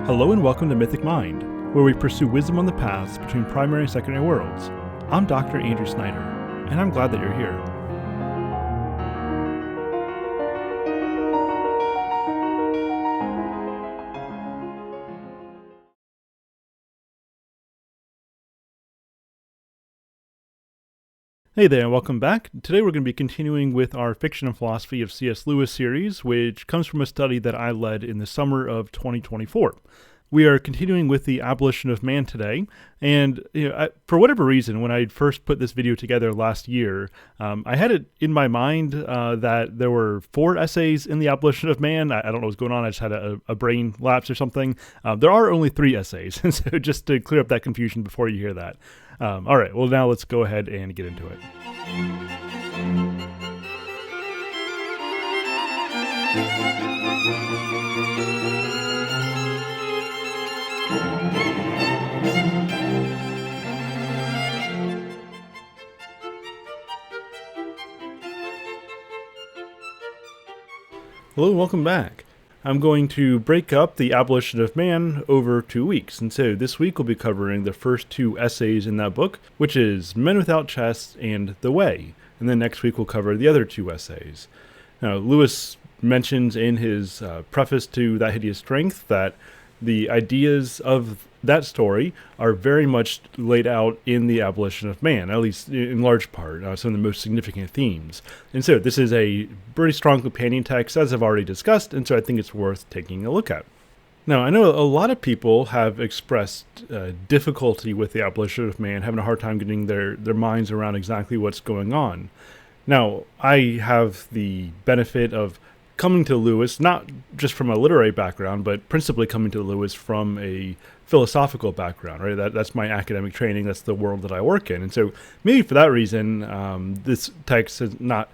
Hello and welcome to Mythic Mind, where we pursue wisdom on the paths between primary and secondary worlds. I'm Dr. Andrew Snyder, and I'm glad that you're here. Hey there, and welcome back. Today we're going to be continuing with our Fiction and Philosophy of C.S. Lewis series, which comes from a study that I led in the summer of 2024. We are continuing with the Abolition of Man today, and for whatever reason, when I first put this video together last year, I had it in my mind that there were 4 essays in the Abolition of Man. I don't know what's going on. I just had a brain lapse or something. There are only 3 essays, and so just to clear up that confusion before you hear that. All right, well now let's go ahead and get into it. Hello and welcome back. I'm going to break up the Abolition of Man over 2 weeks, and so this week we'll be covering the first 2 essays in that book, which is Men Without Chests and The Way, and then next week we'll cover the other 2 essays. Now, Lewis mentions in his preface to That Hideous Strength that the ideas of that story are very much laid out in the Abolition of Man, at least in large part, some of the most significant themes. And so this is a pretty strong companion text, as I've already discussed, and so I think it's worth taking a look at. Now, I know a lot of people have expressed difficulty with the Abolition of Man, having a hard time getting their minds around exactly what's going on. Now, I have the benefit of coming to Lewis, not just from a literary background, but principally coming to Lewis from a philosophical background, right? That's my academic training. That's the world that I work in. And so maybe for that reason, this text has not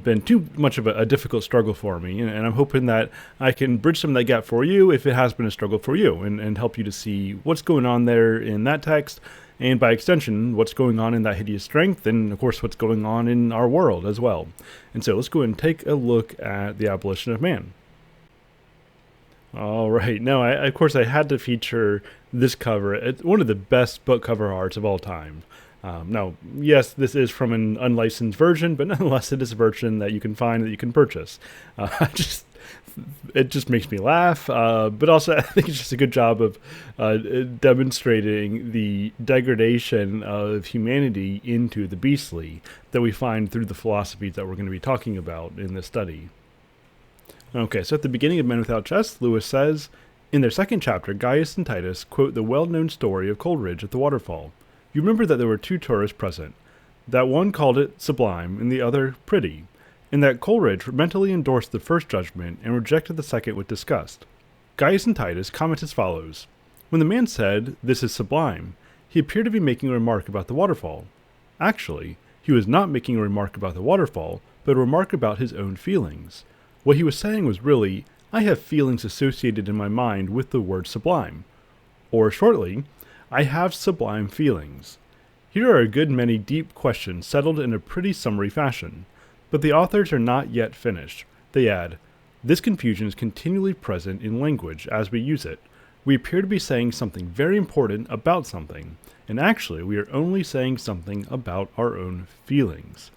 been too much of a difficult struggle for me. And I'm hoping that I can bridge some of that gap for you if it has been a struggle for you and help you to see what's going on there in that text. And by extension, what's going on in That Hideous Strength, and of course, what's going on in our world as well. And so let's go ahead and take a look at the Abolition of Man. All right, now, of course, I had to feature this cover. It's one of the best book cover arts of all time. Now, yes, this is from an unlicensed version, but nonetheless, it is a version that you can find that you can purchase. It just makes me laugh, but also I think it's just a good job of demonstrating the degradation of humanity into the beastly that we find through the philosophies that we're going to be talking about in this study. Okay, so at the beginning of Men Without Chests, Lewis says, in their second chapter, Gaius and Titus quote the well-known story of Coleridge at the waterfall. You remember that there were 2 tourists present, that one called it sublime and the other pretty, and that Coleridge mentally endorsed the first judgment and rejected the second with disgust. Gaius and Titus comment as follows. When the man said, "This is sublime," he appeared to be making a remark about the waterfall. Actually, he was not making a remark about the waterfall, but a remark about his own feelings. What he was saying was really, I have feelings associated in my mind with the word sublime. Or shortly, I have sublime feelings. Here are a good many deep questions settled in a pretty summary fashion. But the authors are not yet finished. They add, this confusion is continually present in language as we use it. We appear to be saying something very important about something, and actually we are only saying something about our own feelings.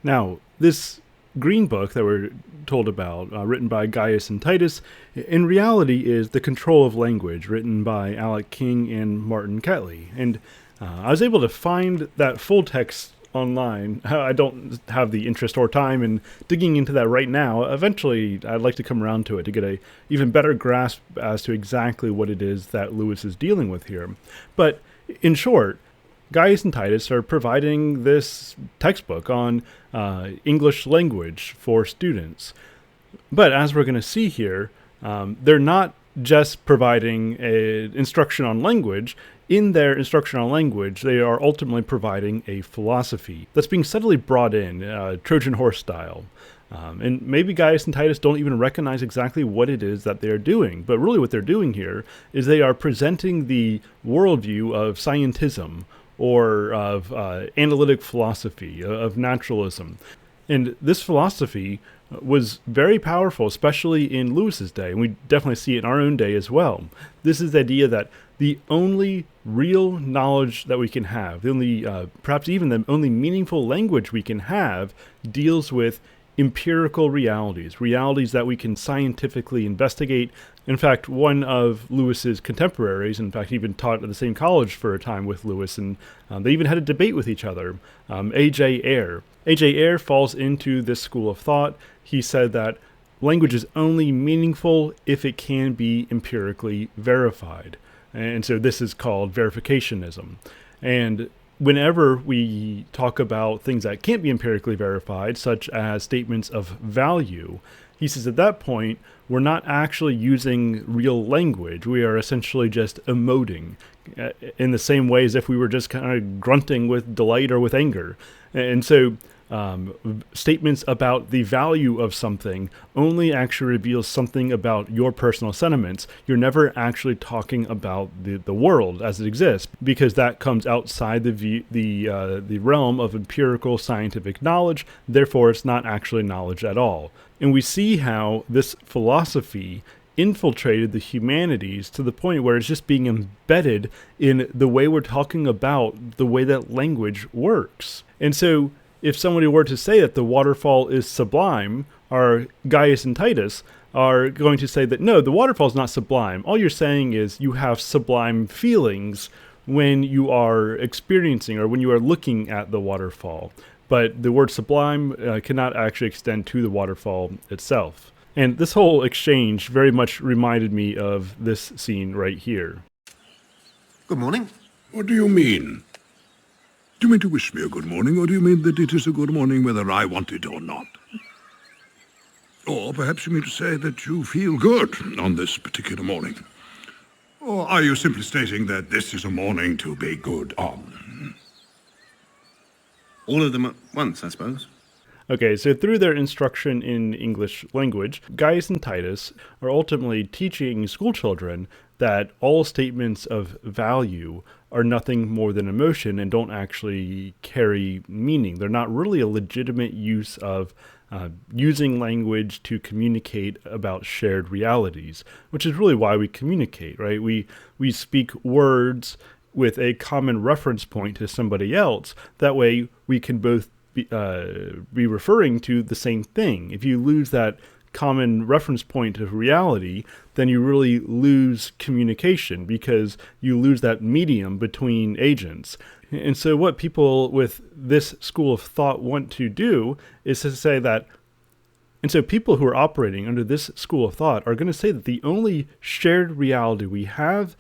Now, this green book that we're told about, written by Gaius and Titus, in reality is The Control of Language, written by Alec King and Martin Catley. And I was able to find that full text online. I don't have the interest or time in digging into that right now. Eventually, I'd like to come around to it to get a even better grasp as to exactly what it is that Lewis is dealing with here. But in short, Gaius and Titus are providing this textbook on English language for students. But as we're going to see here, they're not just providing instruction on language. In their instruction on language, they are ultimately providing a philosophy that's being subtly brought in, Trojan horse style. And maybe Gaius and Titus don't even recognize exactly what it is that they're doing. But really what they're doing here is they are presenting the worldview of scientism or of analytic philosophy, of naturalism. And this philosophy was very powerful, especially in Lewis's day, and we definitely see it in our own day as well. This is the idea that the only real knowledge that we can have, the only, perhaps even the only meaningful language we can have, deals with empirical realities, realities that we can scientifically investigate. In fact, one of Lewis's contemporaries, in fact, even taught at the same college for a time with Lewis, and they even had a debate with each other, A.J. Ayer. A.J. Ayer falls into this school of thought. He said that language is only meaningful if it can be empirically verified. And so this is called verificationism. And whenever we talk about things that can't be empirically verified, such as statements of value, he says at that point, we're not actually using real language. We are essentially just emoting in the same way as if we were just kind of grunting with delight or with anger. And so statements about the value of something only actually reveals something about your personal sentiments. You're never actually talking about the world as it exists, because that comes outside the realm of empirical scientific knowledge. Therefore, it's not actually knowledge at all. And we see how this philosophy infiltrated the humanities to the point where it's just being embedded in the way we're talking about the way that language works. And so if somebody were to say that the waterfall is sublime, our Gaius and Titus are going to say that, no, the waterfall is not sublime. All you're saying is you have sublime feelings when you are experiencing or when you are looking at the waterfall. But the word sublime cannot actually extend to the waterfall itself. And this whole exchange very much reminded me of this scene right here. Good morning. What do you mean? Do you mean to wish me a good morning, or do you mean that it is a good morning whether I want it or not? Or perhaps you mean to say that you feel good on this particular morning? Or are you simply stating that this is a morning to be good on? All of them at once, I suppose. Okay, so through their instruction in English language, Gaius and Titus are ultimately teaching schoolchildren that all statements of value are nothing more than emotion and don't actually carry meaning. They're not really a legitimate use of using language to communicate about shared realities, which is really why we communicate, right? We speak words with a common reference point to somebody else. That way we can both be referring to the same thing. If you lose that common reference point of reality, then you really lose communication because you lose that medium between agents. And so what people with this school of thought want to do is to say that, and so people who are operating under this school of thought are going to say that the only shared reality we have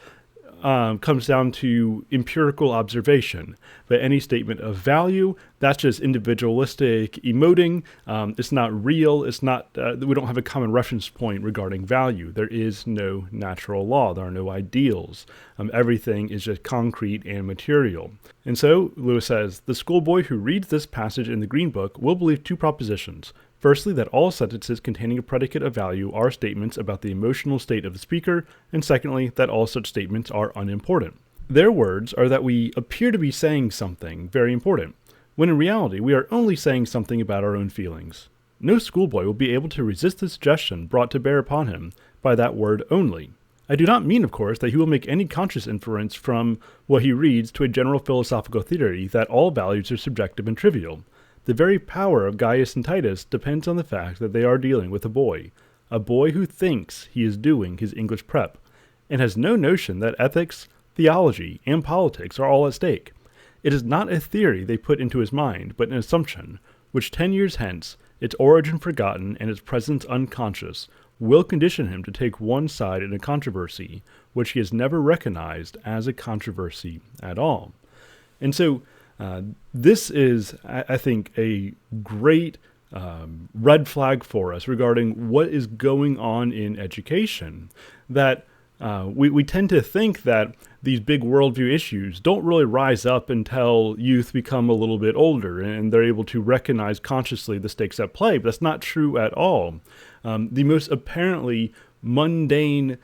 comes down to empirical observation. But any statement of value, that's just individualistic emoting. It's not real. It's not. We don't have a common reference point regarding value. There is no natural law. There are no ideals. Everything is just concrete and material. And so Lewis says, the schoolboy who reads this passage in the Green Book will believe two propositions. Firstly, that all sentences containing a predicate of value are statements about the emotional state of the speaker, and secondly, that all such statements are unimportant. Their words are that we appear to be saying something very important, when in reality we are only saying something about our own feelings. No schoolboy will be able to resist the suggestion brought to bear upon him by that word only. I do not mean, of course, that he will make any conscious inference from what he reads to a general philosophical theory that all values are subjective and trivial. The very power of Gaius and Titus depends on the fact that they are dealing with a boy who thinks he is doing his English prep, and has no notion that ethics, theology, and politics are all at stake. It is not a theory they put into his mind, but an assumption, which 10 years hence, its origin forgotten and its presence unconscious, will condition him to take one side in a controversy which he has never recognized as a controversy at all. And so, this is, I think, a great red flag for us regarding what is going on in education, that we tend to think that these big worldview issues don't really rise up until youth become a little bit older and they're able to recognize consciously the stakes at play, but that's not true at all. The most apparently mundane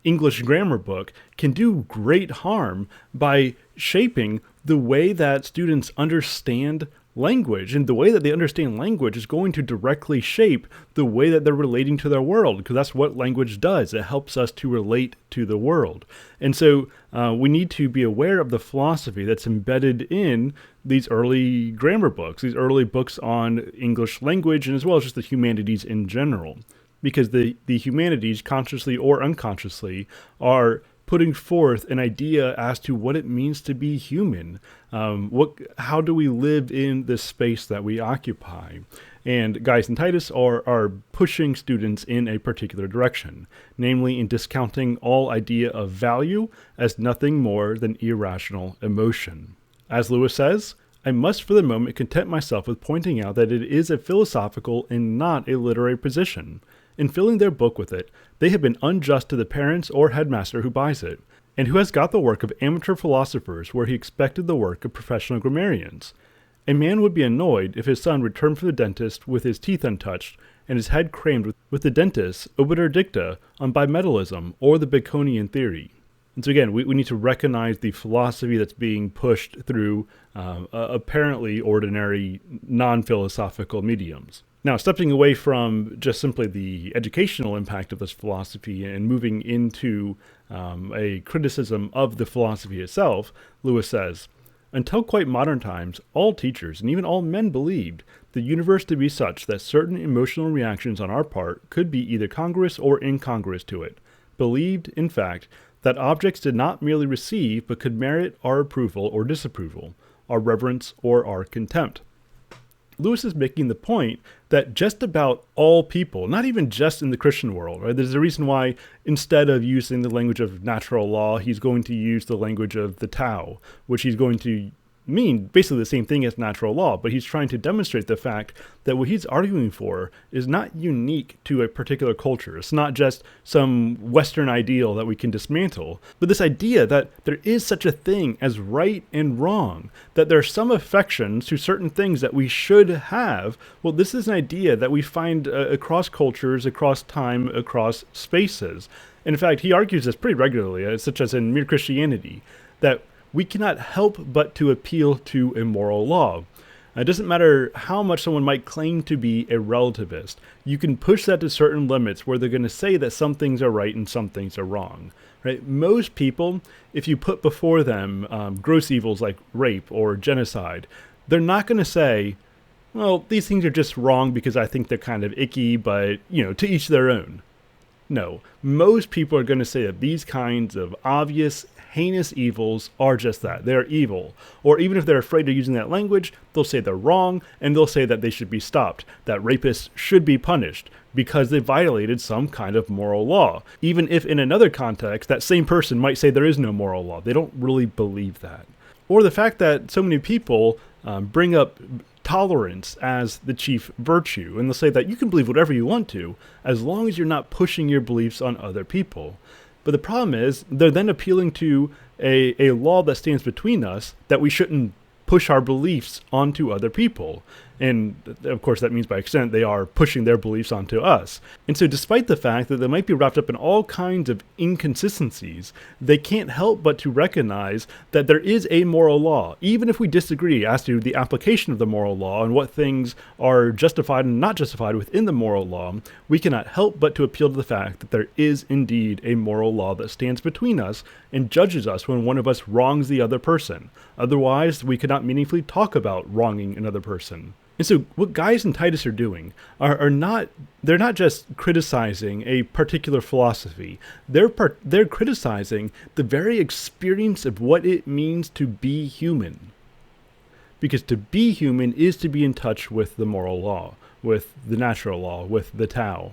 English grammar book can do great harm by shaping the way that students understand language and the way that they understand language is going to directly shape the way that they're relating to their world, because that's what language does. It helps us to relate to the world. And so we need to be aware of the philosophy that's embedded in these early grammar books, these early books on English language, and as well as just the humanities in general. Because the humanities, consciously or unconsciously, are putting forth an idea as to what it means to be human. How do we live in this space that we occupy? And Gaius and Titus are pushing students in a particular direction, namely in discounting all idea of value as nothing more than irrational emotion. As Lewis says, I must for the moment content myself with pointing out that it is a philosophical and not a literary position. In filling their book with it, they have been unjust to the parents or headmaster who buys it, and who has got the work of amateur philosophers where he expected the work of professional grammarians. A man would be annoyed if his son returned from the dentist with his teeth untouched and his head crammed with the dentist's obiter dicta on bimetallism or the Baconian theory. And so again, we need to recognize the philosophy that's being pushed through apparently ordinary, non-philosophical mediums. Now, stepping away from just simply the educational impact of this philosophy and moving into a criticism of the philosophy itself, Lewis says, until quite modern times, all teachers and even all men believed the universe to be such that certain emotional reactions on our part could be either congruous or incongruous to it. Believed, in fact, that objects did not merely receive but could merit our approval or disapproval, our reverence or our contempt. Lewis is making the point that just about all people, not even just in the Christian world, right? There's a reason why instead of using the language of natural law, he's going to use the language of the Tao, which he's going to mean basically the same thing as natural law, but he's trying to demonstrate the fact that what he's arguing for is not unique to a particular culture. It's not just some Western ideal that we can dismantle, but this idea that there is such a thing as right and wrong, that there are some affections to certain things that we should have. Well, this is an idea that we find across cultures, across time, across spaces. And in fact, he argues this pretty regularly, such as in Mere Christianity, that we cannot help but to appeal to a moral law. It doesn't matter how much someone might claim to be a relativist. You can push that to certain limits where they're going to say that some things are right and some things are wrong. Right? Most people, if you put before them gross evils like rape or genocide, they're not going to say, well, these things are just wrong because I think they're kind of icky, but, to each their own. No, most people are going to say that these kinds of obvious, heinous evils are just that. They're evil. Or even if they're afraid of using that language, they'll say they're wrong, and they'll say that they should be stopped, that rapists should be punished because they violated some kind of moral law. Even if in another context, that same person might say there is no moral law. They don't really believe that. Or the fact that so many people bring up tolerance as the chief virtue, and they'll say that you can believe whatever you want to, as long as you're not pushing your beliefs on other people. But the problem is, they're then appealing to a law that stands between us, that we shouldn't push our beliefs onto other people. And of course, that means by extent, they are pushing their beliefs onto us. And so despite the fact that they might be wrapped up in all kinds of inconsistencies, they can't help but to recognize that there is a moral law. Even if we disagree as to the application of the moral law and what things are justified and not justified within the moral law, we cannot help but to appeal to the fact that there is indeed a moral law that stands between us and judges us when one of us wrongs the other person. Otherwise, we could not meaningfully talk about wronging another person. And so what Gaius and Titus are doing they're not just criticizing a particular philosophy. They're criticizing the very experience of what it means to be human. Because to be human is to be in touch with the moral law, with the natural law, with the Tao.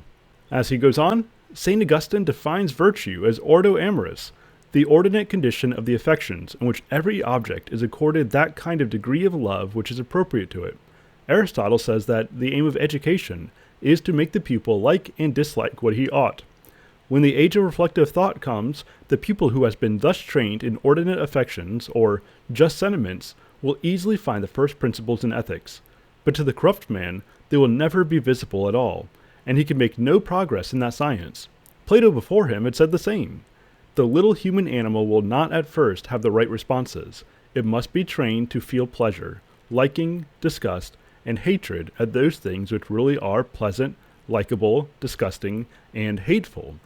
As he goes on, St. Augustine defines virtue as ordo amoris, the ordinate condition of the affections in which every object is accorded that kind of degree of love which is appropriate to it. Aristotle says that the aim of education is to make the pupil like and dislike what he ought. When the age of reflective thought comes, the pupil who has been thus trained in ordinate affections, or just sentiments, will easily find the first principles in ethics. But to the corrupt man, they will never be visible at all, and he can make no progress in that science. Plato before him had said the same. The little human animal will not at first have the right responses. It must be trained to feel pleasure. liking, disgust, and hatred at those things which really are pleasant, likable, disgusting, and hateful.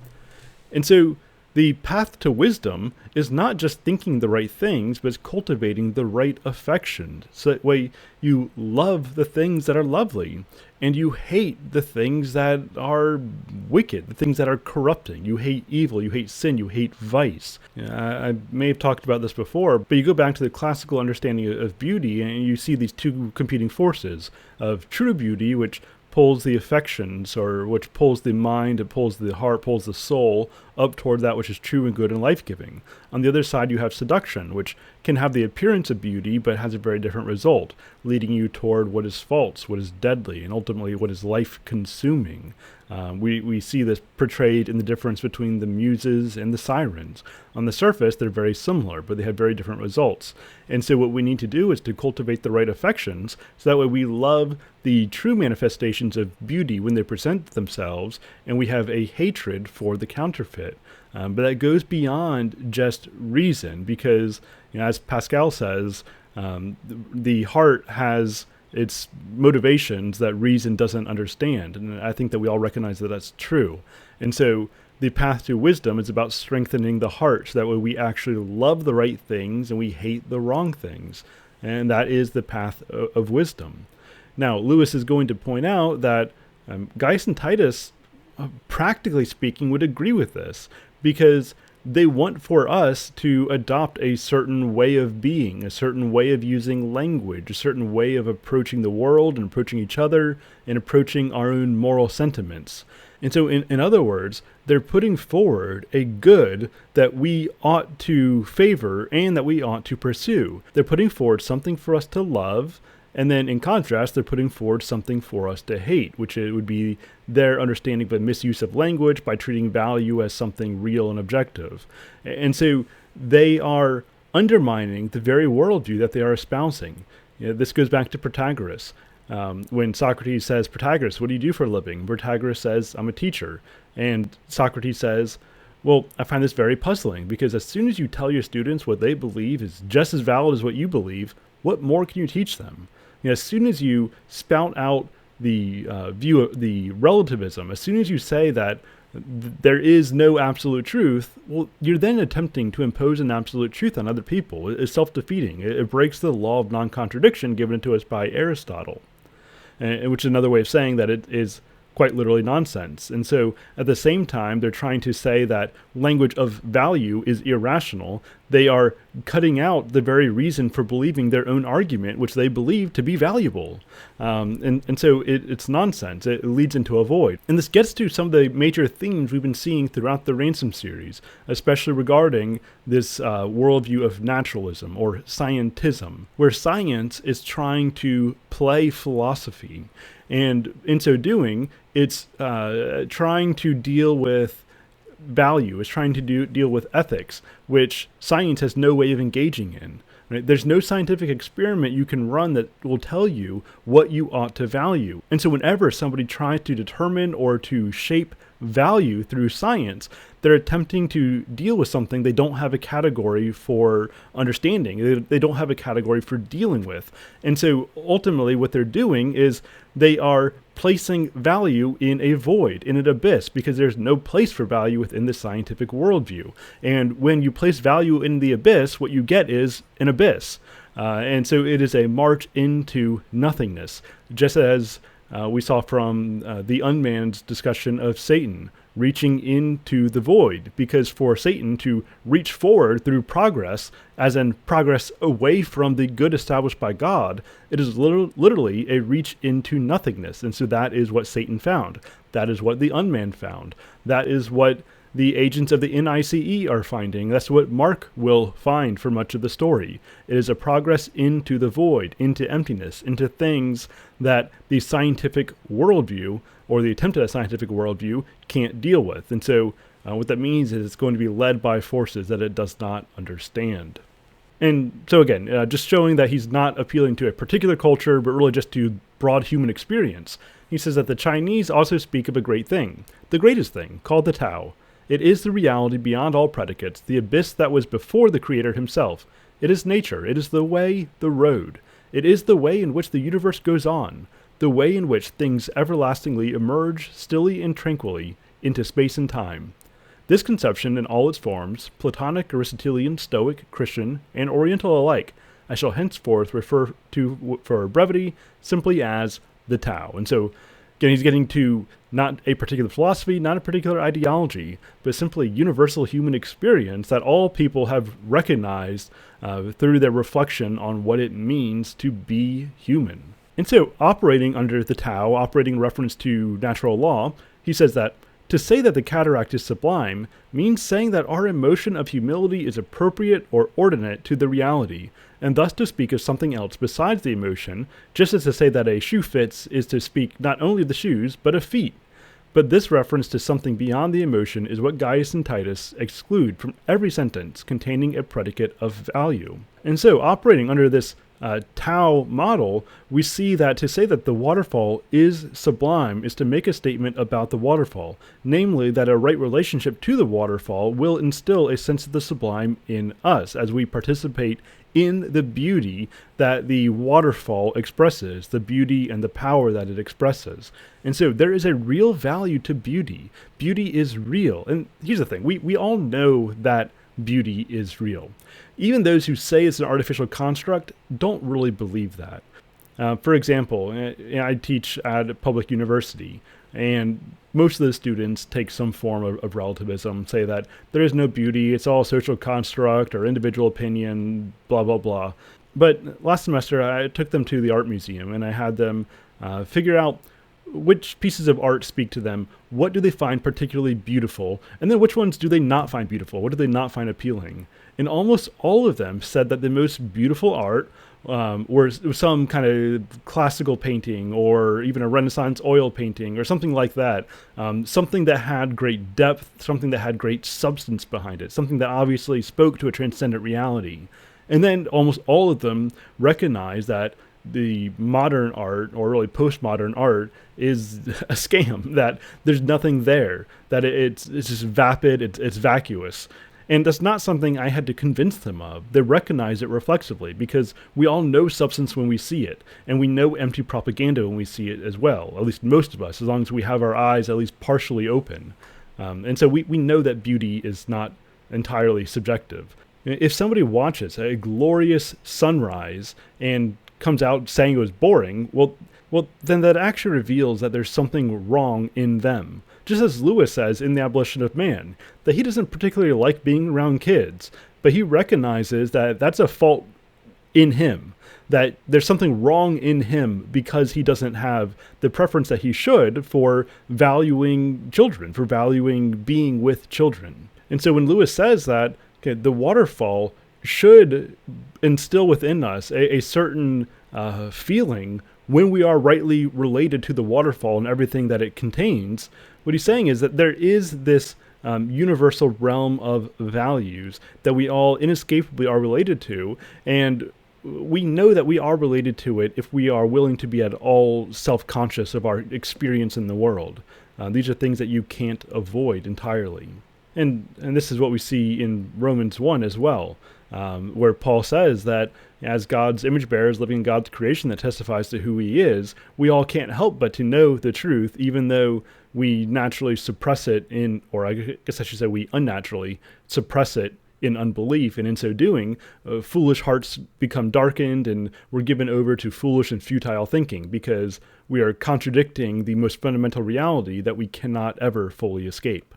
And so the path to wisdom is not just thinking the right things, but it's cultivating the right affections. So that way you love the things that are lovely, and you hate the things that are wicked, the things that are corrupting. You hate evil, you hate sin, you hate vice. I may have talked about this before, but you go back to the classical understanding of beauty, and you see these two competing forces of true beauty, which pulls the affections, or which pulls the mind, it pulls the heart, pulls the soul up toward that which is true and good and life-giving. On the other side, you have seduction, which can have the appearance of beauty, but has a very different result, leading you toward what is false, what is deadly, and ultimately what is life-consuming. We see this portrayed in the difference between the muses and the sirens. On the surface, they're very similar, but they have very different results. And so what we need to do is to cultivate the right affections, so that way we love the true manifestations of beauty when they present themselves, and we have a hatred for the counterfeit. But that goes beyond just reason, because, as Pascal says, the heart has its motivations that reason doesn't understand. And I think that we all recognize that that's true. And so the path to wisdom is about strengthening the heart, so that way we actually love the right things and we hate the wrong things. And that is the path of wisdom. Now, Lewis is going to point out that Gaius and Titus, practically speaking, would agree with this, because they want for us to adopt a certain way of being, a certain way of using language, a certain way of approaching the world and approaching each other and approaching our own moral sentiments. And so, in other words, they're putting forward a good that we ought to favor and that we ought to pursue. They're putting forward something for us to love, and then in contrast, they're putting forward something for us to hate, which it would be their understanding of a misuse of language by treating value as something real and objective. And so they are undermining the very worldview that they are espousing. This goes back to Protagoras. When Socrates says, "Protagoras, what do you do for a living?" Protagoras says, "I'm a teacher." And Socrates says, "Well, I find this very puzzling, because as soon as you tell your students what they believe is just as valid as what you believe, what more can you teach them? As soon as you spout out the view of the relativism, as soon as you say that there is no absolute truth, well, you're then attempting to impose an absolute truth on other people. It's self-defeating. It breaks the law of non-contradiction given to us by Aristotle, which is another way of saying that it is quite literally nonsense. And so at the same time, they're trying to say that language of value is irrational. They are cutting out the very reason for believing their own argument, which they believe to be valuable. And so it's nonsense. It leads into a void. And this gets to some of the major themes we've been seeing throughout the Ransom series, especially regarding this worldview of naturalism or scientism, where science is trying to play philosophy. And in so doing, it's trying to deal with value, it's trying to deal with ethics, which science has no way of engaging in. Right? There's no scientific experiment you can run that will tell you what you ought to value. And so whenever somebody tries to determine or to shape value through science, they're attempting to deal with something they don't have a category for understanding. They don't have a category for dealing with. And so ultimately what they're doing is they are placing value in a void, in an abyss, because there's no place for value within the scientific worldview. And when you place value in the abyss, what you get is an abyss. And so it is a march into nothingness, just as we saw from the unmanned discussion of Satan reaching into the void, because for Satan to reach forward through progress, as in progress away from the good established by God, it is literally a reach into nothingness. And so that is what Satan found. That is what the unmanned found. That is what the agents of the NICE are finding. That's what Mark will find for much of the story. It is a progress into the void, into emptiness, into things that the scientific worldview, or the attempt at a scientific worldview, can't deal with. And so what that means is it's going to be led by forces that it does not understand. And so again, just showing that he's not appealing to a particular culture, but really just to broad human experience. He says that the Chinese also speak of a great thing, the greatest thing, called the Tao. It is the reality beyond all predicates, the abyss that was before the Creator himself. It is nature, it is the way, the road. It is the way in which the universe goes on, the way in which things everlastingly emerge stilly and tranquilly into space and time. This conception in all its forms, Platonic, Aristotelian, Stoic, Christian, and Oriental alike, I shall henceforth refer to, for brevity, simply as the Tao. And so, again, he's getting to not a particular philosophy, not a particular ideology, but simply universal human experience that all people have recognized through their reflection on what it means to be human. And so, operating under the Tao, operating in reference to natural law, he says that to say that the cataract is sublime means saying that our emotion of humility is appropriate or ordinate to the reality, and thus to speak of something else besides the emotion, just as to say that a shoe fits is to speak not only of the shoes, but of feet. But this reference to something beyond the emotion is what Gaius and Titus exclude from every sentence containing a predicate of value. And so, operating under this Tao model, we see that to say that the waterfall is sublime is to make a statement about the waterfall, namely that a right relationship to the waterfall will instill a sense of the sublime in us as we participate in the beauty that the waterfall expresses, the beauty and the power that it expresses. And so there is a real value to beauty. Beauty is real. And here's the thing, we all know that beauty is real. Even those who say it's an artificial construct don't really believe that. For example, I teach at a public university, and most of the students take some form of relativism, say that there is no beauty, it's all a social construct or individual opinion, blah, blah, blah. But last semester, I took them to the art museum, and I had them figure out which pieces of art speak to them, what do they find particularly beautiful, and then which ones do they not find beautiful, what do they not find appealing. And almost all of them said that the most beautiful art or some kind of classical painting or even a Renaissance oil painting or something like that, something that had great depth, something that had great substance behind it, something that obviously spoke to a transcendent reality. And then almost all of them recognized that the modern art, or really postmodern art, is a scam, that there's nothing there, that it's just vapid, it's vacuous. And that's not something I had to convince them of. They recognize it reflexively because we all know substance when we see it, and we know empty propaganda when we see it as well, at least most of us, as long as we have our eyes at least partially open. And so we know that beauty is not entirely subjective. If somebody watches a glorious sunrise and comes out saying it was boring, well, then that actually reveals that there's something wrong in them. Just as Lewis says in The Abolition of Man, that he doesn't particularly like being around kids, but he recognizes that that's a fault in him, that there's something wrong in him because he doesn't have the preference that he should for valuing children, for valuing being with children. And so when Lewis says that, okay, the waterfall should instill within us a certain feeling when we are rightly related to the waterfall and everything that it contains, what he's saying is that there is this universal realm of values that we all inescapably are related to, and we know that we are related to it if we are willing to be at all self-conscious of our experience in the world. These are things that you can't avoid entirely. And this is what we see in Romans 1 as well, where Paul says that as God's image bearers living in God's creation that testifies to who he is, we all can't help but to know the truth, even though we naturally suppress it in, or I guess I should say we unnaturally suppress it in unbelief. And in so doing, foolish hearts become darkened and we're given over to foolish and futile thinking because we are contradicting the most fundamental reality that we cannot ever fully escape.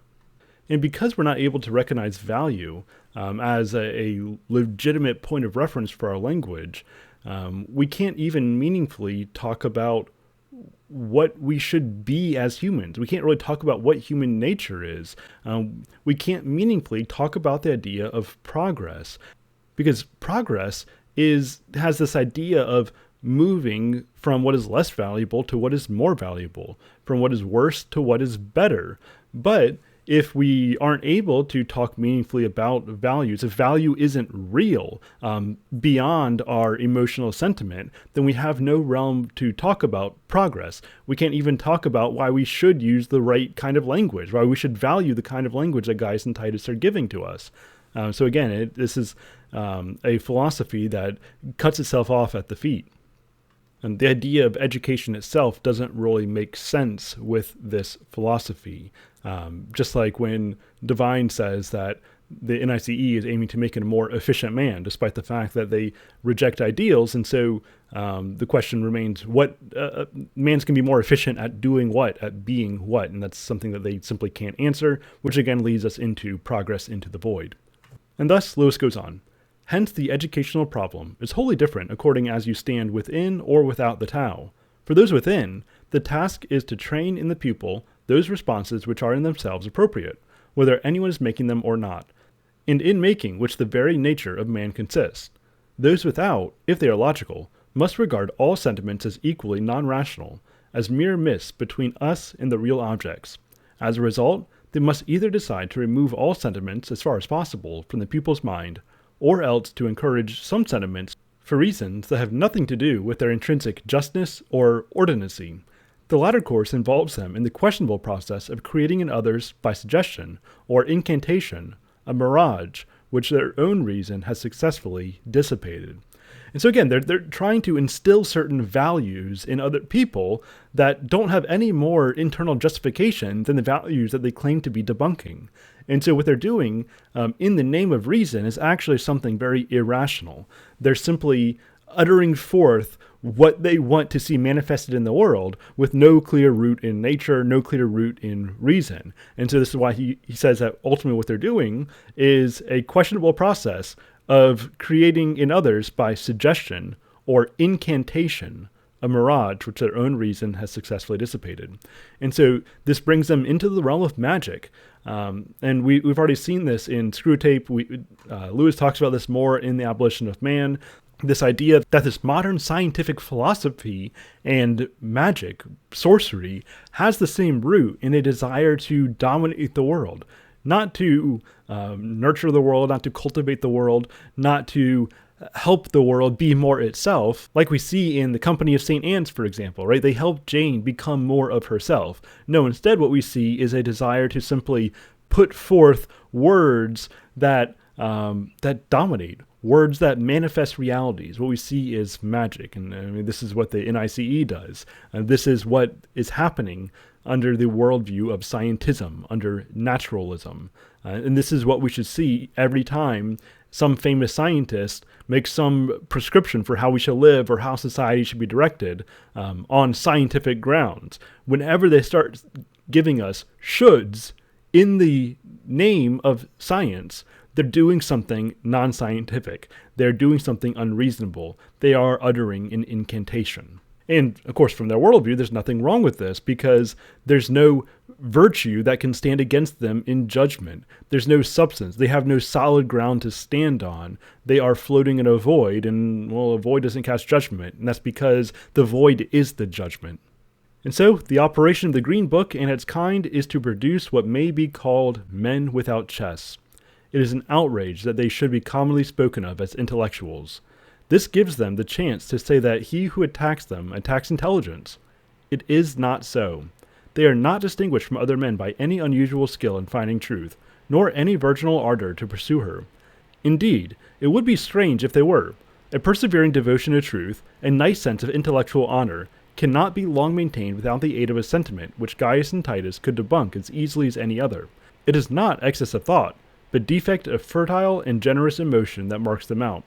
And because we're not able to recognize value as a legitimate point of reference for our language, we can't even meaningfully talk about what we should be as humans. We can't really talk about what human nature is. We can't meaningfully talk about the idea of progress, because progress has this idea of moving from what is less valuable to what is more valuable, from what is worse to what is better. But if we aren't able to talk meaningfully about values, if value isn't real beyond our emotional sentiment, then we have no realm to talk about progress. We can't even talk about why we should use the right kind of language, why we should value the kind of language that Gaius and Titus are giving to us. So again, this is a philosophy that cuts itself off at the feet. And the idea of education itself doesn't really make sense with this philosophy. Just like when Divine says that the NICE is aiming to make it a more efficient man, despite the fact that they reject ideals. And so the question remains, what mans can be more efficient at doing what, at being what? And that's something that they simply can't answer, which again leads us into progress into the void. And thus, Lewis goes on. Hence, the educational problem is wholly different according as you stand within or without the Tao. For those within, the task is to train in the pupil those responses which are in themselves appropriate, whether anyone is making them or not, and in making which the very nature of man consists. Those without, if they are logical, must regard all sentiments as equally non-rational, as mere myths between us and the real objects. As a result, they must either decide to remove all sentiments as far as possible from the pupil's mind, or else to encourage some sentiments for reasons that have nothing to do with their intrinsic justness or ordinacy. The latter course involves them in the questionable process of creating in others, by suggestion or incantation, a mirage which their own reason has successfully dissipated. And so again, they're trying to instill certain values in other people that don't have any more internal justification than the values that they claim to be debunking. And so what they're doing in the name of reason is actually something very irrational. They're simply uttering forth what they want to see manifested in the world with no clear root in nature, no clear root in reason. And so this is why he says that ultimately what they're doing is a questionable process of creating in others by suggestion or incantation a mirage which their own reason has successfully dissipated. And so this brings them into the realm of magic. And we've already seen this in Screwtape. Lewis talks about this more in The Abolition of Man. This idea that this modern scientific philosophy and magic, sorcery, has the same root in a desire to dominate the world, not to nurture the world, not to cultivate the world, not to help the world be more itself, like we see in the Company of St. Anne's, for example, right? They help Jane become more of herself. No, instead what we see is a desire to simply put forth words that dominate, words that manifest realities. What we see is magic, and I mean, this is what the NICE does. This is what is happening under the worldview of scientism, under naturalism. And this is what we should see every time some famous scientist makes some prescription for how we should live or how society should be directed on scientific grounds. Whenever they start giving us shoulds in the name of science, they're doing something non-scientific. They're doing something unreasonable. They are uttering an incantation. And, of course, from their worldview, there's nothing wrong with this because there's no virtue that can stand against them in judgment. There's no substance. They have no solid ground to stand on. They are floating in a void, and, well, a void doesn't cast judgment, and that's because the void is the judgment. And so, the operation of the Green Book and its kind is to produce what may be called men without chests. It is an outrage that they should be commonly spoken of as intellectuals. This gives them the chance to say that he who attacks them attacks intelligence. It is not so. They are not distinguished from other men by any unusual skill in finding truth, nor any virginal ardor to pursue her. Indeed, it would be strange if they were. A persevering devotion to truth, a nice sense of intellectual honor, cannot be long maintained without the aid of a sentiment which Gaius and Titus could debunk as easily as any other. It is not excess of thought, but defect of fertile and generous emotion that marks them out.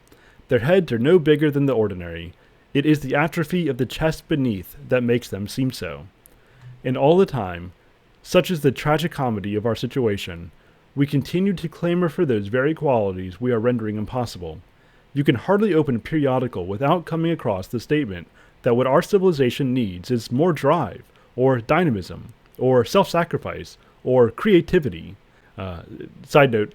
Their heads are no bigger than the ordinary. It is the atrophy of the chest beneath that makes them seem so. And all the time, such is the tragicomedy of our situation, we continue to clamor for those very qualities we are rendering impossible. You can hardly open a periodical without coming across the statement that what our civilization needs is more drive, or dynamism, or self-sacrifice, or creativity. Side note,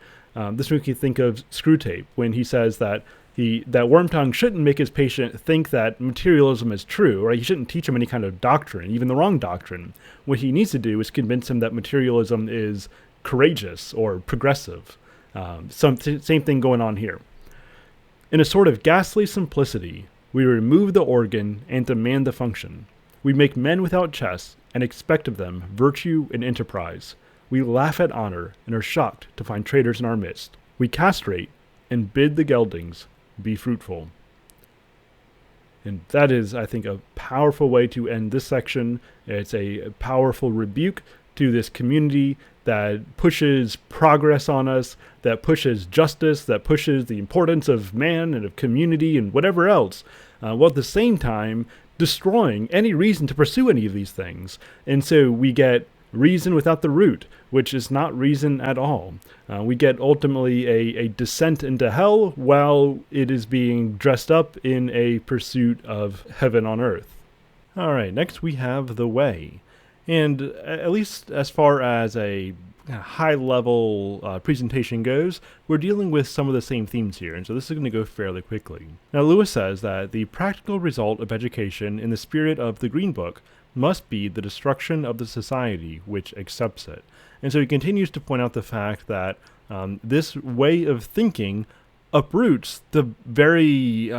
this makes me think of Screwtape when he says that Wormtongue shouldn't make his patient think that materialism is true, right? He shouldn't teach him any kind of doctrine, even the wrong doctrine. What he needs to do is convince him that materialism is courageous or progressive. Same thing going on here. In a sort of ghastly simplicity, we remove the organ and demand the function. We make men without chests and expect of them virtue and enterprise. We laugh at honor and are shocked to find traitors in our midst. We castrate and bid the geldings be fruitful. And that is, I think, a powerful way to end this section. It's a powerful rebuke to this community that pushes progress on us, that pushes justice, that pushes the importance of man and of community and whatever else, while at the same time destroying any reason to pursue any of these things. And so we get reason without the root, which is not reason at all. We get ultimately a descent into hell while it is being dressed up in a pursuit of heaven on earth. All right, next we have the way. And at least as far as a high-level presentation goes, we're dealing with some of the same themes here, and so this is going to go fairly quickly. Now, Lewis says that the practical result of education in the spirit of the Green Book must be the destruction of the society which accepts it. And so he continues to point out the fact that this way of thinking uproots the very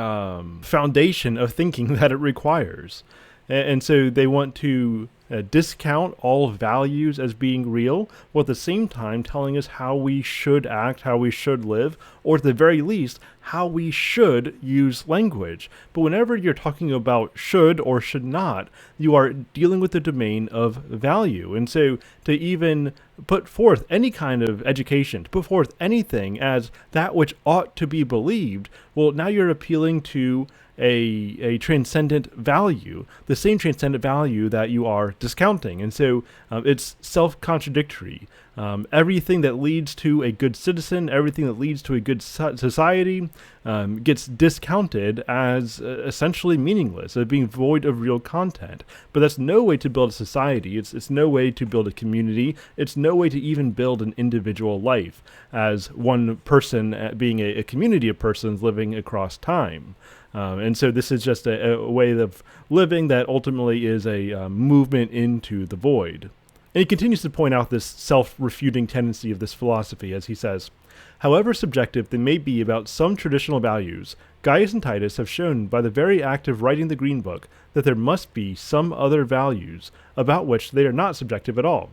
foundation of thinking that it requires. And so they want to discount all values as being real, while at the same time telling us how we should act, how we should live, or at the very least, how we should use language. But whenever you're talking about should or should not, you are dealing with the domain of value. And so to even put forth any kind of education, to put forth anything as that which ought to be believed, well, now you're appealing to a transcendent value, the same transcendent value that you are discounting. And so it's self-contradictory. Everything that leads to a good citizen, everything that leads to a good society gets discounted as essentially meaningless, as being void of real content. But that's no way to build a society. It's no way to build a community. It's no way to even build an individual life as one person being a community of persons living across time. And so this is just a way of living that ultimately is a movement into the void. And he continues to point out this self-refuting tendency of this philosophy as he says, however subjective they may be about some traditional values, Gaius and Titus have shown by the very act of writing the Green Book that there must be some other values about which they are not subjective at all.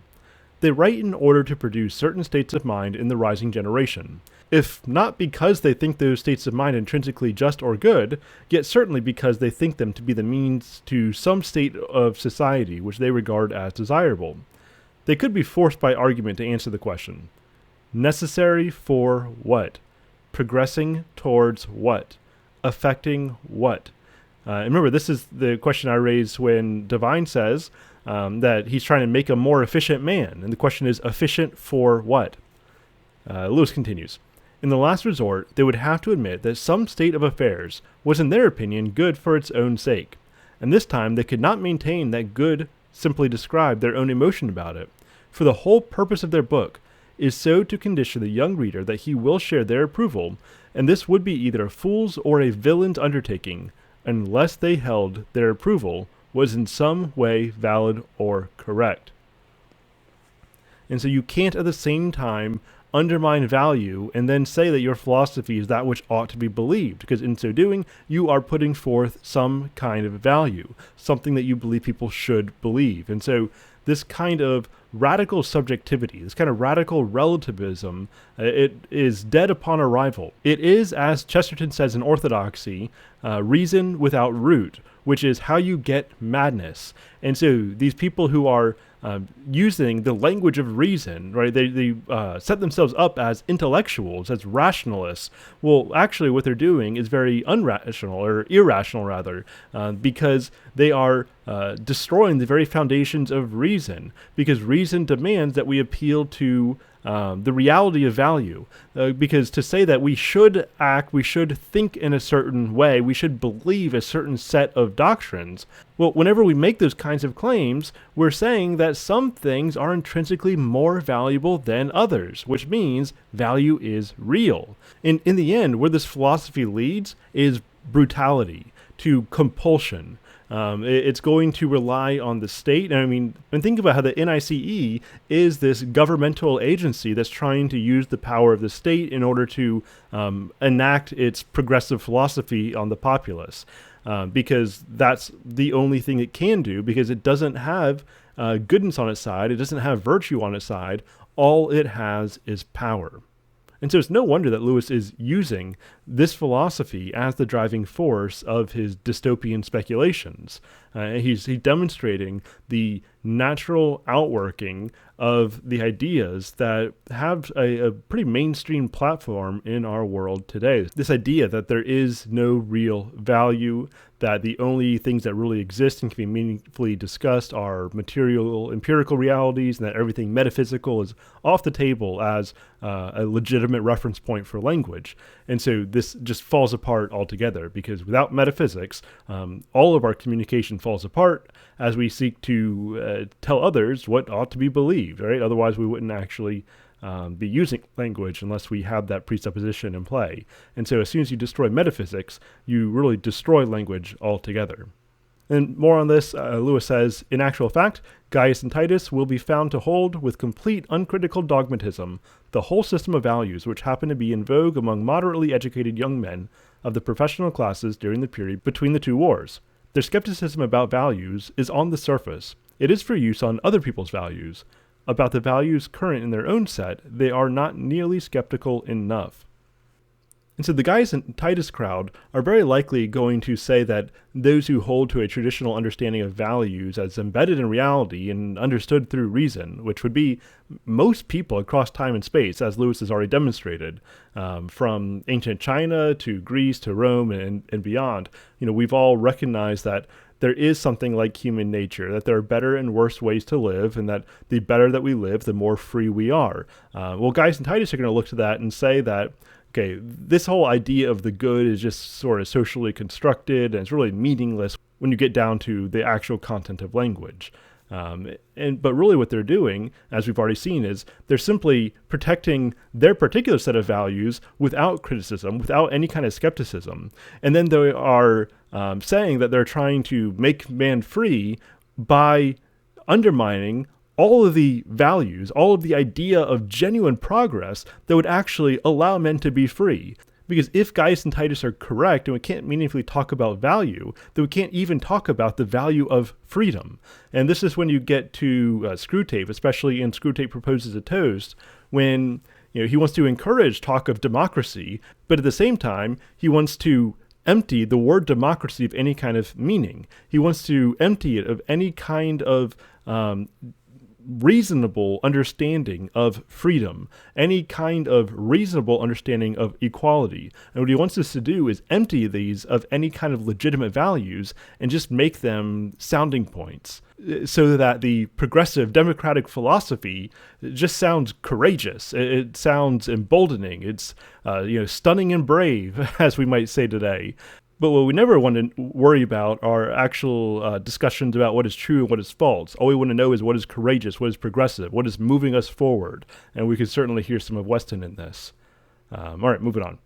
They write in order to produce certain states of mind in the rising generation, if not because they think those states of mind intrinsically just or good, yet certainly because they think them to be the means to some state of society which they regard as desirable. They could be forced by argument to answer the question. Necessary for what? Progressing towards what? Affecting what? And remember, this is the question I raised when Divine says that he's trying to make a more efficient man. And the question is, efficient for what? Lewis continues. In the last resort, they would have to admit that some state of affairs was in their opinion good for its own sake. And this time they could not maintain that good simply described their own emotion about it. For the whole purpose of their book is so to condition the young reader that he will share their approval, and this would be either a fool's or a villain's undertaking, unless they held their approval was in some way valid or correct. And so you can't at the same time undermine value and then say that your philosophy is that which ought to be believed, because in so doing, you are putting forth some kind of value, something that you believe people should believe. And so this kind of radical subjectivity, this kind of radical relativism, it is dead upon arrival. It is, as Chesterton says in Orthodoxy, reason without root, which is how you get madness. And so these people who are using the language of reason, right? They set themselves up as intellectuals, as rationalists. Well, actually what they're doing is very unrational, or irrational rather, because they are destroying the very foundations of reason, because reason demands that we appeal to the reality of value, because to say that we should act, we should think in a certain way, we should believe a certain set of doctrines, well, whenever we make those kinds of claims, we're saying that some things are intrinsically more valuable than others, which means value is real. And in the end, where this philosophy leads is brutality, to compulsion. It's going to rely on the state. And think about how the NICE is this governmental agency that's trying to use the power of the state in order to enact its progressive philosophy on the populace. Because that's the only thing it can do, because it doesn't have goodness on its side. It doesn't have virtue on its side. All it has is power. And so it's no wonder that Lewis is using this philosophy as the driving force of his dystopian speculations. He's demonstrating the natural outworking of the ideas that have a pretty mainstream platform in our world today. This idea that there is no real value, that the only things that really exist and can be meaningfully discussed are material, empirical realities, and that everything metaphysical is off the table as a legitimate reference point for language. And so this just falls apart altogether, because without metaphysics, all of our communication falls apart as we seek to tell others what ought to be believed, right? Otherwise, we wouldn't actually be using language unless we have that presupposition in play. And so as soon as you destroy metaphysics, you really destroy language altogether. And more on this, Lewis says, in actual fact, Gaius and Titus will be found to hold with complete uncritical dogmatism the whole system of values which happened to be in vogue among moderately educated young men of the professional classes during the period between the two wars. Their skepticism about values is on the surface. It is for use on other people's values. About the values current in their own set, they are not nearly skeptical enough. And so the Gaius and Titus crowd are very likely going to say that those who hold to a traditional understanding of values as embedded in reality and understood through reason, which would be most people across time and space, as Lewis has already demonstrated, from ancient China to Greece to Rome and beyond, we've all recognized that there is something like human nature, that there are better and worse ways to live, and that the better that we live, the more free we are. Well, Gaius and Titus are going to look to that and say that, okay, this whole idea of the good is just sort of socially constructed, and it's really meaningless when you get down to the actual content of language. But really what they're doing, as we've already seen, is they're simply protecting their particular set of values without criticism, without any kind of skepticism. And then they are saying that they're trying to make man free by undermining all of the values, all of the idea of genuine progress that would actually allow men to be free. Because if Gaius and Titus are correct, and we can't meaningfully talk about value, then we can't even talk about the value of freedom. And this is when you get to Screwtape, especially in Screwtape Proposes a Toast, when he wants to encourage talk of democracy, but at the same time, he wants to empty the word democracy of any kind of meaning. He wants to empty it of any kind of reasonable understanding of freedom, any kind of reasonable understanding of equality. And what he wants us to do is empty these of any kind of legitimate values and just make them sounding points, so that the progressive democratic philosophy just sounds courageous. It sounds emboldening. It's stunning and brave, as we might say today. But what we never want to worry about are actual discussions about what is true and what is false. All we want to know is what is courageous, what is progressive, what is moving us forward. And we could certainly hear some of Weston in this. All right, moving on.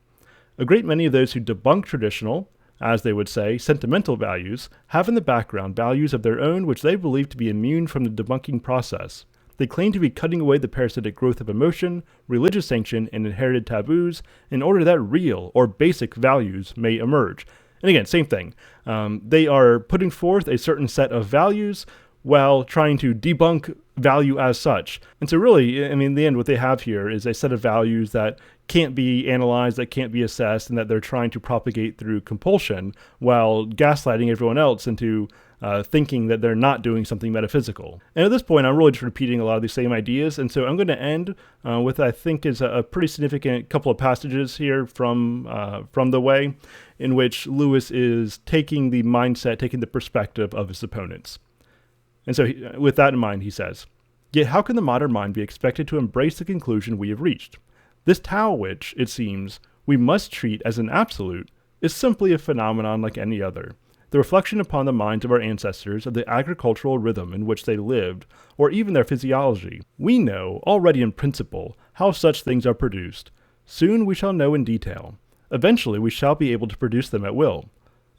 A great many of those who debunk traditional, as they would say, sentimental values, have in the background values of their own which they believe to be immune from the debunking process. They claim to be cutting away the parasitic growth of emotion, religious sanction, and inherited taboos in order that real or basic values may emerge. And again, same thing. They are putting forth a certain set of values while trying to debunk value as such. And so really, in the end, what they have here is a set of values that can't be analyzed, that can't be assessed, and that they're trying to propagate through compulsion while gaslighting everyone else into thinking that they're not doing something metaphysical. And at this point, I'm really just repeating a lot of these same ideas. And so I'm going to end with, I think, is a pretty significant couple of passages here from The Way, in which Lewis is taking the mindset, taking the perspective of his opponents. And so with that in mind, he says, "Yet how can the modern mind be expected to embrace the conclusion we have reached? This Tao which, it seems, we must treat as an absolute is simply a phenomenon like any other, the reflection upon the minds of our ancestors of the agricultural rhythm in which they lived, or even their physiology. We know already in principle how such things are produced. Soon we shall know in detail. Eventually we shall be able to produce them at will.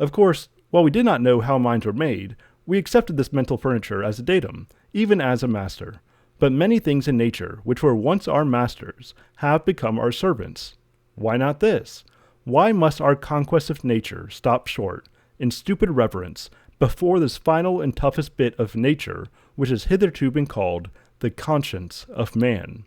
Of course, while we did not know how minds were made, we accepted this mental furniture as a datum, even as a master. But many things in nature, which were once our masters, have become our servants. Why not this? Why must our conquest of nature stop short, in stupid reverence, before this final and toughest bit of nature, which has hitherto been called the conscience of man?"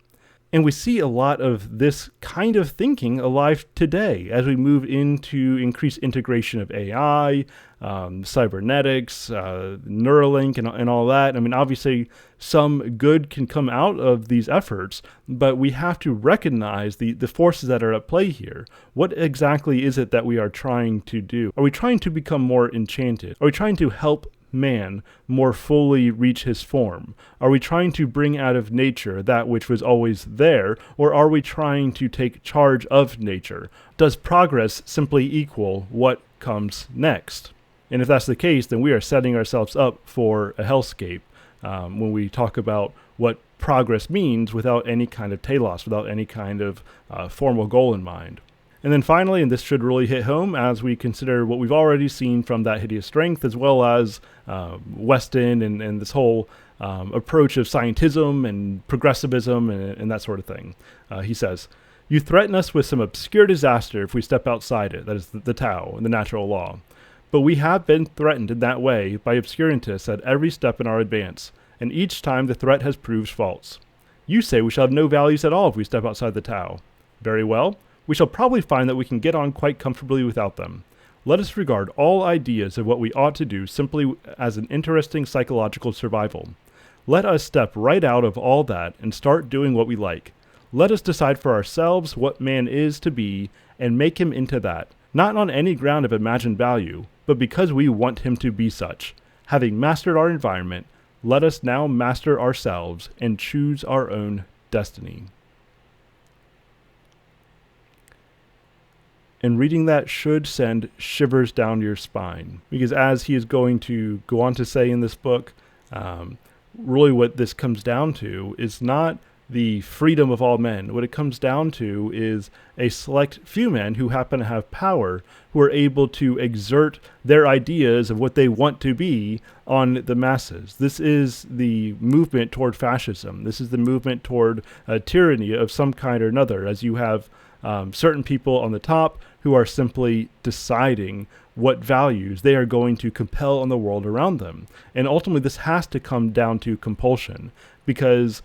And we see a lot of this kind of thinking alive today as we move into increased integration of AI, cybernetics, Neuralink, and all that. I mean, obviously, some good can come out of these efforts, but we have to recognize the forces that are at play here. What exactly is it that we are trying to do? Are we trying to become more enchanted? Are we trying to help man more fully reach his form? Are we trying to bring out of nature that which was always there, or are we trying to take charge of nature? Does progress simply equal what comes next? And if that's the case, then we are setting ourselves up for a hellscape when we talk about what progress means without any kind of telos, without any kind of formal goal in mind. And then finally, and this should really hit home as we consider what we've already seen from That Hideous Strength, as well as Weston and this whole approach of scientism and progressivism and that sort of thing. He says, "You threaten us with some obscure disaster if we step outside it," that is the Tao and the natural law. "But we have been threatened in that way by obscurantists at every step in our advance, and each time the threat has proved false. You say we shall have no values at all if we step outside the Tao. Very well. We shall probably find that we can get on quite comfortably without them. Let us regard all ideas of what we ought to do simply as an interesting psychological survival. Let us step right out of all that and start doing what we like. Let us decide for ourselves what man is to be and make him into that, not on any ground of imagined value, but because we want him to be such. Having mastered our environment, let us now master ourselves and choose our own destiny." And reading that should send shivers down your spine, because as he is going to go on to say in this book, really what this comes down to is not the freedom of all men. What it comes down to is a select few men who happen to have power, who are able to exert their ideas of what they want to be on the masses. This is the movement toward fascism. This is the movement toward tyranny of some kind or another, as you have certain people on the top who are simply deciding what values they are going to compel on the world around them. And ultimately, this has to come down to compulsion, because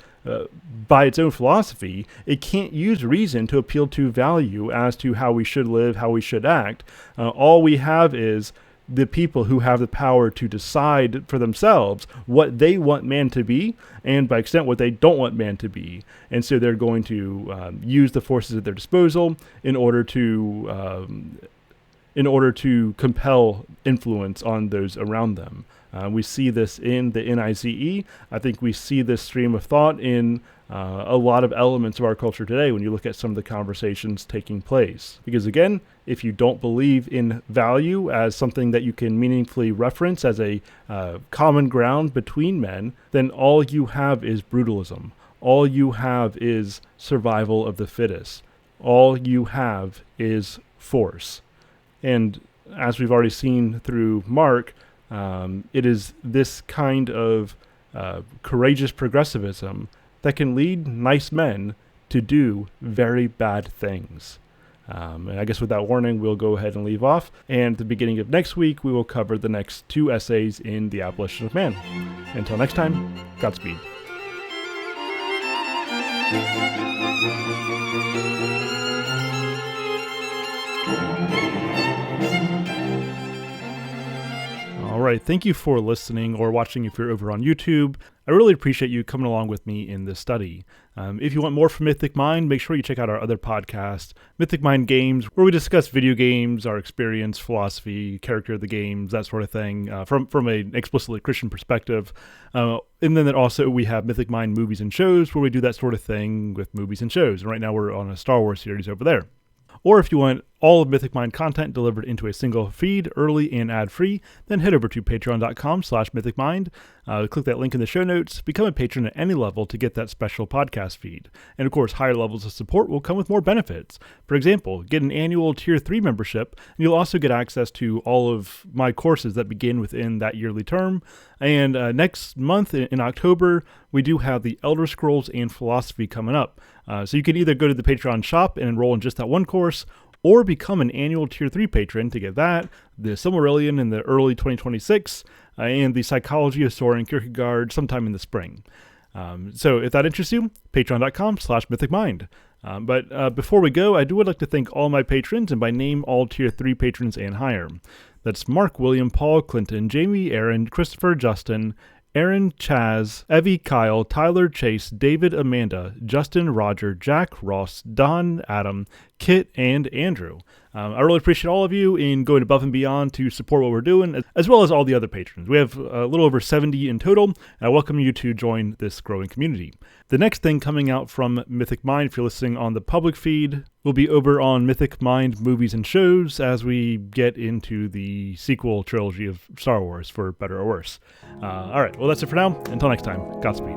by its own philosophy, it can't use reason to appeal to value as to how we should live, how we should act. All we have is the people who have the power to decide for themselves what they want man to be, and by extent what they don't want man to be. And so they're going to use the forces at their disposal in order to compel influence on those around them. We see this in the NICE. I think we see this stream of thought in a lot of elements of our culture today when you look at some of the conversations taking place. Because again, if you don't believe in value as something that you can meaningfully reference as a common ground between men, then all you have is brutalism. All you have is survival of the fittest. All you have is force. And as we've already seen through Mark, it is this kind of courageous progressivism that can lead nice men to do very bad things. And I guess with that warning, we'll go ahead and leave off. And at the beginning of next week, we will cover the next 2 essays in the Abolition of Man. Until next time, Godspeed. All right, thank you for listening or watching if you're over on YouTube. I really appreciate you coming along with me in this study. If you want more from Mythic Mind, make sure you check out our other podcast, Mythic Mind Games, where we discuss video games, our experience, philosophy, character of the games, that sort of thing, from an explicitly Christian perspective. And then also we have Mythic Mind Movies and Shows, where we do that sort of thing with movies and shows. And right now we're on a Star Wars series over there. Or if you want all of Mythic Mind content delivered into a single feed, early and ad-free, then head over to patreon.com/mythicmind. Click that link in the show notes. Become a patron at any level to get that special podcast feed. And of course, higher levels of support will come with more benefits. For example, get an annual Tier 3 membership, and you'll also get access to all of my courses that begin within that yearly term. And next month, in October, we do have the Elder Scrolls and Philosophy coming up. So you can either go to the Patreon shop and enroll in just that one course, or become an annual Tier 3 patron to get that, the Silmarillion in the early 2026, and the Psychology of Soren Kierkegaard sometime in the spring. So if that interests you, patreon.com/mythicmind. But before we go, I would like to thank all my patrons, and by name, all Tier 3 patrons and higher. That's Mark, William, Paul, Clinton, Jamie, Aaron, Christopher, Justin, Aaron, Chaz, Evie, Kyle, Tyler, Chase, David, Amanda, Justin, Roger, Jack, Ross, Don, Adam, Kit, and Andrew. I really appreciate all of you in going above and beyond to support what we're doing, as well as all the other patrons. We have a little over 70 in total, and I welcome you to join this growing community. The next thing coming out from Mythic Mind, if you're listening on the public feed, will be over on Mythic Mind movies and shows as we get into the sequel trilogy of Star Wars, for better or worse. All right, well, that's it for now. Until next time, Godspeed.